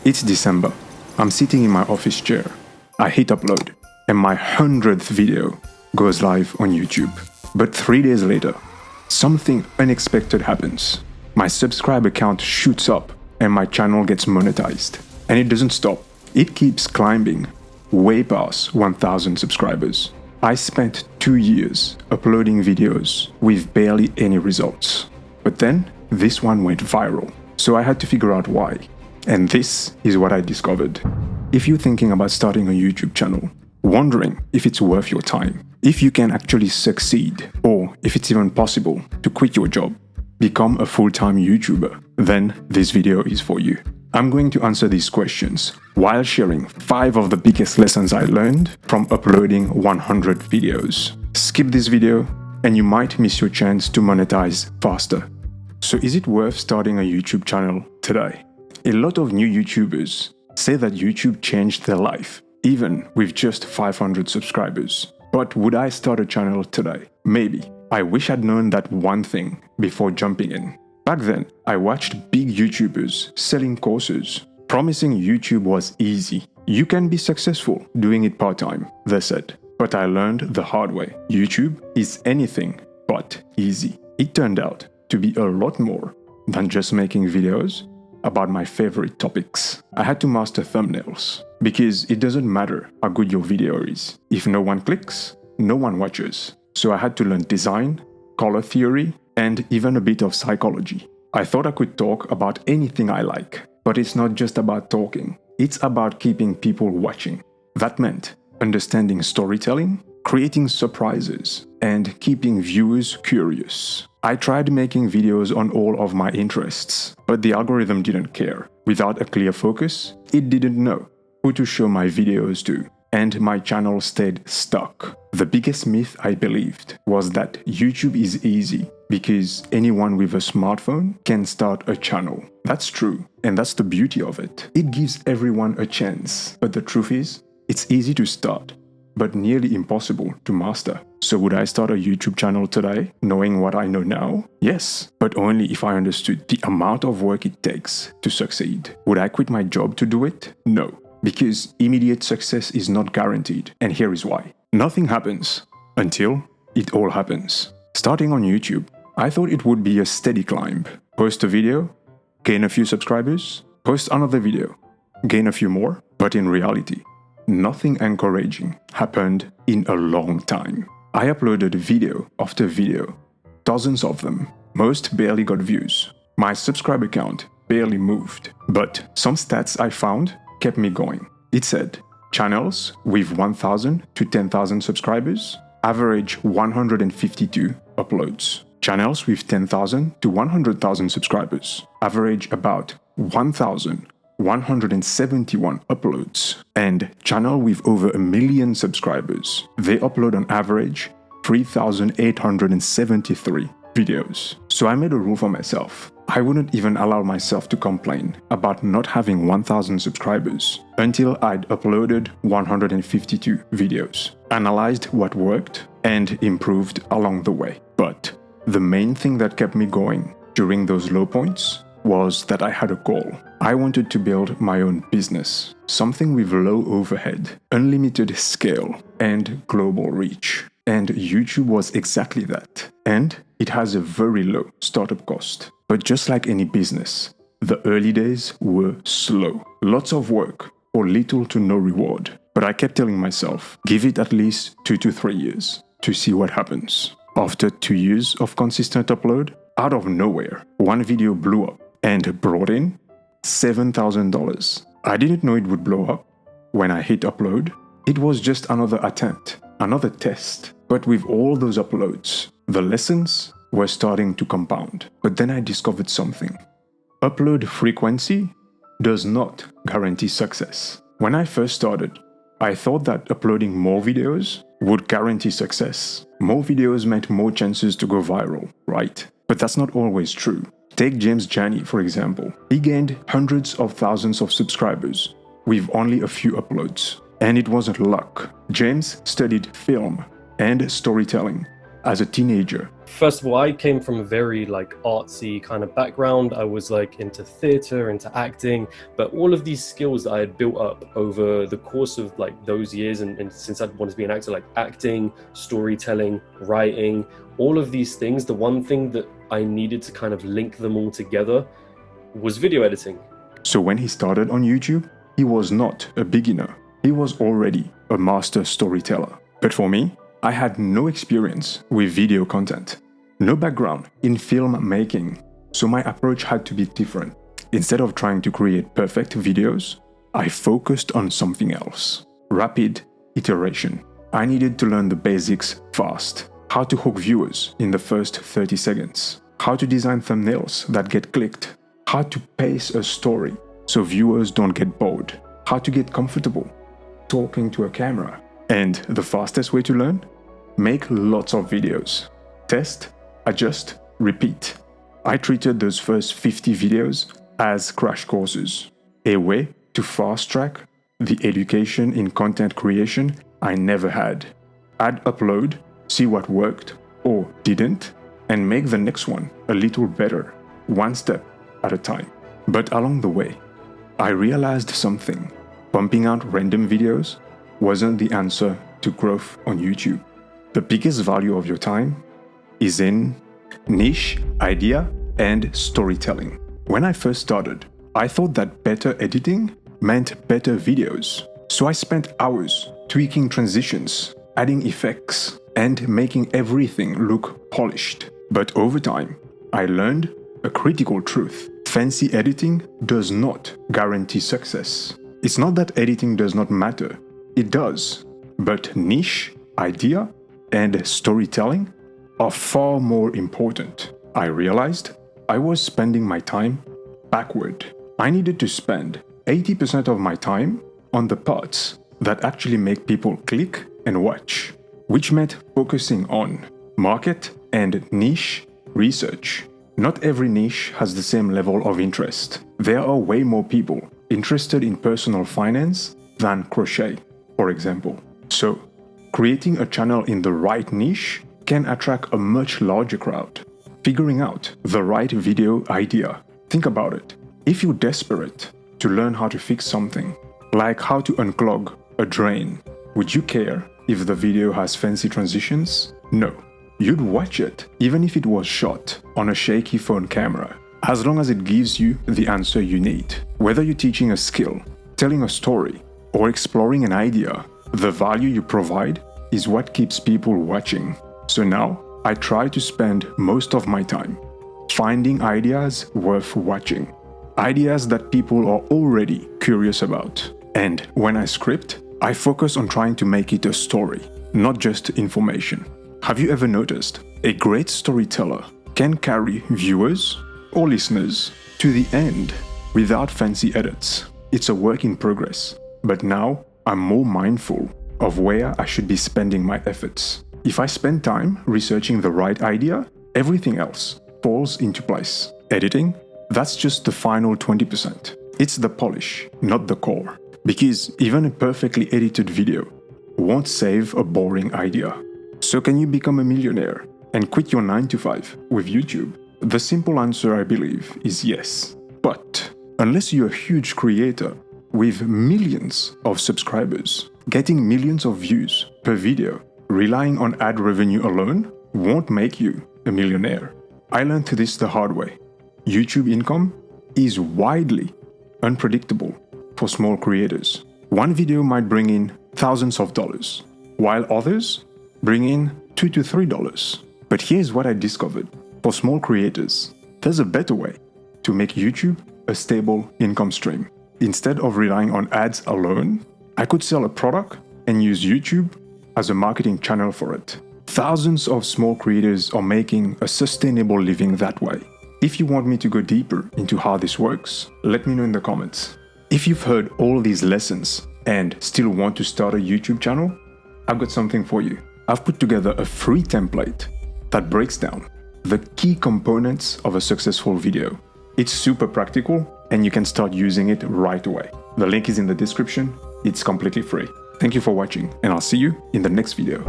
It's December. I'm sitting in my office chair. I hit upload, and my 100th video goes live on YouTube. But 3 days later, something unexpected happens. My subscriber count shoots up, and my channel gets monetized. And it doesn't stop. It keeps climbing, way past 1,000 subscribers. I spent 2 years uploading videos with barely any results. But then, this one went viral. So I had to figure out why. And this is what I discovered. If you're thinking about starting a YouTube channel, wondering if it's worth your time, if you can actually succeed, or if it's even possible to quit your job, become a full-time YouTuber, then this video is for you. I'm going to answer these questions while sharing 5 of the biggest lessons I learned from uploading 100 videos. Skip this video and you might miss your chance to monetize faster. So is it worth starting a YouTube channel today? A lot of new YouTubers say that YouTube changed their life, even with just 500 subscribers. But would I start a channel today? Maybe. I wish I'd known that one thing before jumping in. Back then, I watched big YouTubers selling courses, promising YouTube was easy. You can be successful doing it part-time, they said. But I learned the hard way. YouTube is anything but easy. It turned out to be a lot more than just making videos about my favorite topics. I had to master thumbnails, because it doesn't matter how good your video is. If no one clicks, no one watches. So I had to learn design, color theory, and even a bit of psychology. I thought I could talk about anything I like, but it's not just about talking. It's about keeping people watching. That meant understanding storytelling, creating surprises, and keeping viewers curious. I tried making videos on all of my interests, but the algorithm didn't care. Without a clear focus, it didn't know who to show my videos to, and my channel stayed stuck. The biggest myth I believed was that YouTube is easy because anyone with a smartphone can start a channel. That's true, and that's the beauty of it. It gives everyone a chance, but the truth is, it's easy to start, but nearly impossible to master. So would I start a YouTube channel today, knowing what I know now? Yes, but only if I understood the amount of work it takes to succeed. Would I quit my job to do it? No, because immediate success is not guaranteed, and here is why. Nothing happens until it all happens. Starting on YouTube, I thought it would be a steady climb. Post a video, gain a few subscribers, post another video, gain a few more, but in reality, nothing encouraging happened in a long time. I uploaded video after video, dozens of them. Most barely got views. My subscriber count barely moved. But some stats I found kept me going. It said, channels with 1,000 to 10,000 subscribers average 152 uploads. Channels with 10,000 to 100,000 subscribers average about 1,171 uploads. And channel with over 1 million subscribers, they upload on average 3,873 videos. So I made a rule for myself. I wouldn't even allow myself to complain about not having 1,000 subscribers until I'd uploaded 152 videos, analyzed what worked, and improved along the way. But the main thing that kept me going during those low points was that I had a goal. I wanted to build my own business, something with low overhead, unlimited scale, and global reach. And YouTube was exactly that. And it has a very low startup cost. But just like any business, the early days were slow. Lots of work for little to no reward. But I kept telling myself, give it at least 2 to 3 years to see what happens. After 2 years of consistent upload, out of nowhere, one video blew up and brought in $7,000. I didn't know it would blow up when I hit upload. It was just another attempt, another test. But with all those uploads, the lessons were starting to compound. But then I discovered something. Upload frequency does not guarantee success. When I first started, I thought that uploading more videos would guarantee success. More videos meant more chances to go viral, right? But that's not always true. Take James Jani, for example. He gained hundreds of thousands of subscribers with only a few uploads. And it wasn't luck. James studied film and storytelling as a teenager? First of all, I came from a very artsy kind of background. I was into theater, into acting, but all of these skills that I had built up over the course of those years, and since I'd wanted to be an actor, acting, storytelling, writing, all of these things, the one thing that I needed to kind of link them all together was video editing. So when he started on YouTube, he was not a beginner. He was already a master storyteller. But for me, I had no experience with video content, no background in filmmaking, so my approach had to be different. Instead of trying to create perfect videos, I focused on something else. Rapid iteration. I needed to learn the basics fast. How to hook viewers in the first 30 seconds. How to design thumbnails that get clicked. How to pace a story so viewers don't get bored. How to get comfortable talking to a camera. And the fastest way to learn? Make lots of videos. Test, adjust, repeat. I treated those first 50 videos as crash courses, a way to fast-track the education in content creation I never had. I'd upload, see what worked or didn't, and make the next one a little better, one step at a time. But along the way, I realized something. Pumping out random videos wasn't the answer to growth on YouTube. The biggest value of your time is in niche, idea, and storytelling. When I first started, I thought that better editing meant better videos. So I spent hours tweaking transitions, adding effects, and making everything look polished. But over time, I learned a critical truth. Fancy editing does not guarantee success. It's not that editing does not matter. It does. But niche, idea, and storytelling are far more important. I realized I was spending my time backward. I needed to spend 80% of my time on the parts that actually make people click and watch, which meant focusing on market and niche research. Not every niche has the same level of interest. There are way more people interested in personal finance than crochet, for example. So, creating a channel in the right niche can attract a much larger crowd. Figuring out the right video idea. Think about it. If you're desperate to learn how to fix something, like how to unclog a drain, would you care if the video has fancy transitions? No. You'd watch it, even if it was shot on a shaky phone camera, as long as it gives you the answer you need. Whether you're teaching a skill, telling a story, or exploring an idea, the value you provide is what keeps people watching. So now, I try to spend most of my time finding ideas worth watching. Ideas that people are already curious about. And when I script, I focus on trying to make it a story, not just information. Have you ever noticed a great storyteller can carry viewers or listeners to the end without fancy edits? It's a work in progress, but now I'm more mindful of where I should be spending my efforts. If I spend time researching the right idea, everything else falls into place. Editing, that's just the final 20%. It's the polish, not the core. Because even a perfectly edited video won't save a boring idea. So can you become a millionaire and quit your 9-to-5 with YouTube? The simple answer, I believe, is yes. But unless you're a huge creator with millions of subscribers, getting millions of views per video, relying on ad revenue alone won't make you a millionaire. I learned this the hard way. YouTube income is widely unpredictable for small creators. One video might bring in thousands of dollars, while others bring in $2 to $3. But here's what I discovered. For small creators, there's a better way to make YouTube a stable income stream. Instead of relying on ads alone, I could sell a product and use YouTube as a marketing channel for it. Thousands of small creators are making a sustainable living that way. If you want me to go deeper into how this works, let me know in the comments. If you've heard all these lessons and still want to start a YouTube channel, I've got something for you. I've put together a free template that breaks down the key components of a successful video. It's super practical and you can start using it right away. The link is in the description. It's completely free. Thank you for watching and I'll see you in the next video.